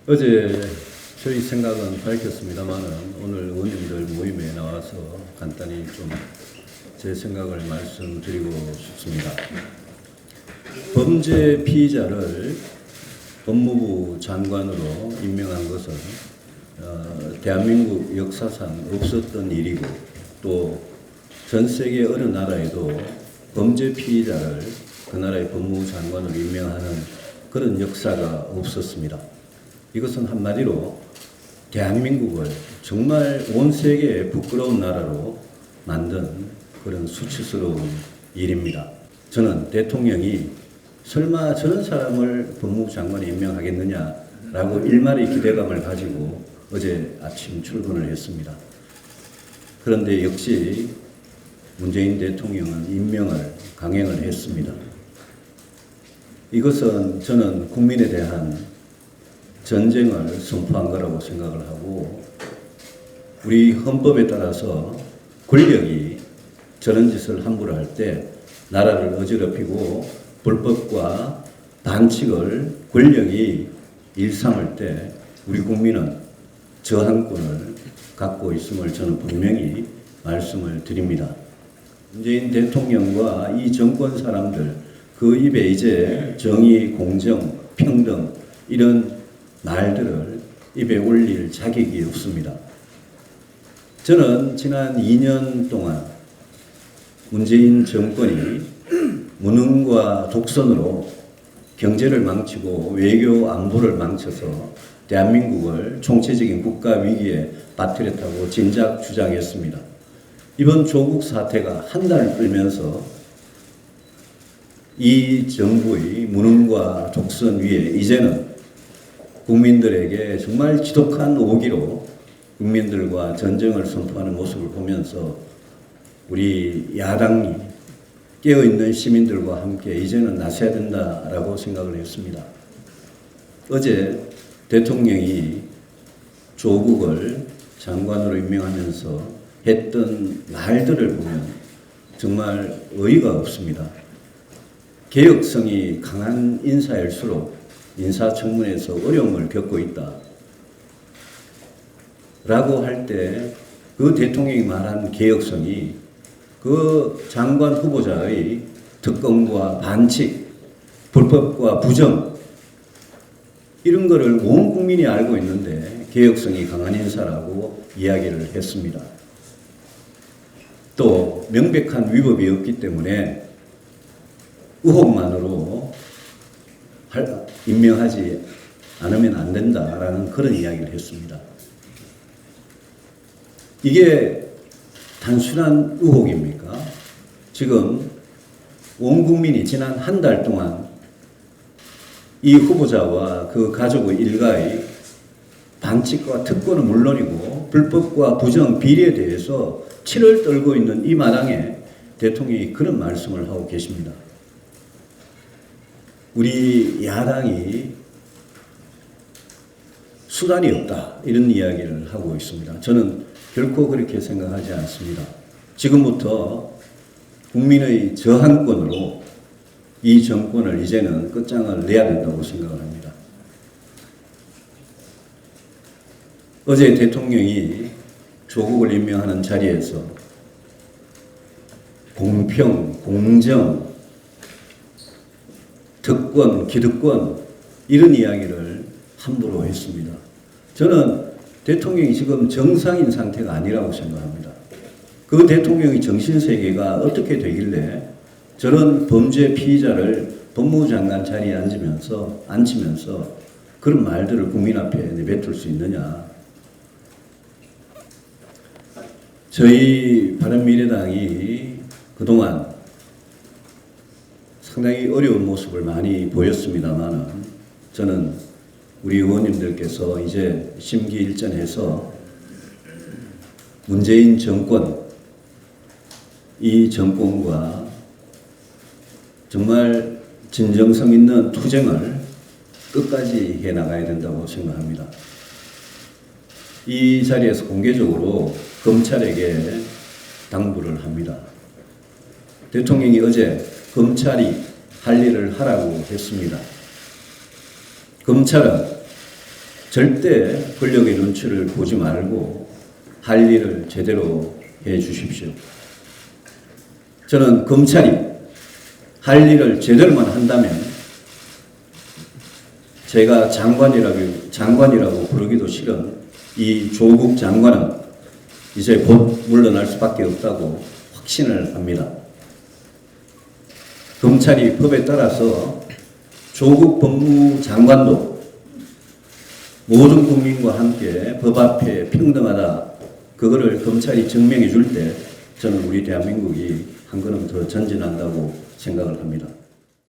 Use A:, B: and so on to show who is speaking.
A: 어제 저희 생각은 밝혔습니다만은 오늘 의원님들 모임에 나와서 간단히 좀 제 생각을 말씀드리고 싶습니다. 범죄 피의자를 법무부 장관으로 임명한 것은 대한민국 역사상 없었던 일이고 또 전 세계 어느 나라에도 범죄 피의자를 그 나라의 법무부 장관으로 임명하는 그런 역사가 없었습니다. 이것은 한마디로 대한민국을 정말 온 세계에 부끄러운 나라로 만든 그런 수치스러운 일입니다. 저는 대통령이 설마 저런 사람을 법무부 장관에 임명하겠느냐라고 일말의 기대감을 가지고 어제 아침 출근을 했습니다. 그런데 역시 문재인 대통령은 임명을 강행을 했습니다. 이것은 저는 국민에 대한 전쟁을 선포한 거라고 생각을 하고, 우리 헌법에 따라서 권력이 저런 짓을 함부로 할 때 나라를 어지럽히고 불법과 반칙을 권력이 일삼을 때 우리 국민은 저항권을 갖고 있음을 저는 분명히 말씀을 드립니다. 문재인 대통령과 이 정권 사람들 그 입에 이제 정의, 공정, 평등 이런 말들을 입에 올릴 자격이 없습니다. 저는 지난 2년 동안 문재인 정권이 무능과 독선으로 경제를 망치고 외교 안보를 망쳐서 대한민국을 총체적인 국가 위기에 빠뜨렸다고 진작 주장했습니다. 이번 조국 사태가 한 달 끌면서 이 정부의 무능과 독선 위에 이제는 국민들에게 정말 지독한 오기로 국민들과 전쟁을 선포하는 모습을 보면서 우리 야당이 깨어있는 시민들과 함께 이제는 나서야 된다라고 생각을 했습니다. 어제 대통령이 조국을 장관으로 임명하면서 했던 말들을 보면 정말 어이가 없습니다. 개혁성이 강한 인사일수록 인사청문회에서 어려움을 겪고 있다 라고 할 때 그 대통령이 말한 개혁성이 그 장관 후보자의 특검과 반칙, 불법과 부정 이런 거를 온 국민이 알고 있는데 개혁성이 강한 인사라고 이야기를 했습니다. 또 명백한 위법이 없기 때문에 의혹만으로 임명하지 않으면 안 된다라는 그런 이야기를 했습니다. 이게 단순한 의혹입니까? 지금 온 국민이 지난 한 달 동안 이 후보자와 그 가족의 일가의 반칙과 특권은 물론이고 불법과 부정 비리에 대해서 치를 떨고 있는 이 마당에 대통령이 그런 말씀을 하고 계십니다. 우리 야당이 수단이 없다 이런 이야기를 하고 있습니다. 저는 결코 그렇게 생각하지 않습니다. 지금부터 국민의 저항권으로 이 정권을 이제는 끝장을 내야 된다고 생각을 합니다. 어제 대통령이 조국을 임명하는 자리에서 공평, 공정, 특권, 기득권 이런 이야기를 함부로 했습니다. 저는 대통령이 지금 정상인 상태가 아니라고 생각합니다. 그 대통령의 정신세계가 어떻게 되길래 저런 범죄 피의자를 법무부 장관 자리에 앉히면서 그런 말들을 국민 앞에 내뱉을 수 있느냐. 저희 바른미래당이 그동안 상당히 어려운 모습을 많이 보였습니다만 저는 우리 의원님들께서 이제 심기일전해서 문재인 정권, 이 정권과 정말 진정성 있는 투쟁을 끝까지 해나가야 된다고 생각합니다. 이 자리에서 공개적으로 검찰에게 당부를 합니다. 대통령이 어제 검찰이 할 일을 하라고 했습니다. 검찰은 절대 권력의 눈치를 보지 말고 할 일을 제대로 해 주십시오. 저는 검찰이 할 일을 제대로만 한다면 제가 장관이라고 부르기도 싫은 이 조국 장관은 이제 곧 물러날 수밖에 없다고 확신을 합니다. 검찰이 법에 따라서 조국 법무장관도 모든 국민과 함께 법 앞에 평등하다, 그거를 검찰이 증명해 줄 때 저는 우리 대한민국이 한 걸음 더 전진한다고 생각을 합니다.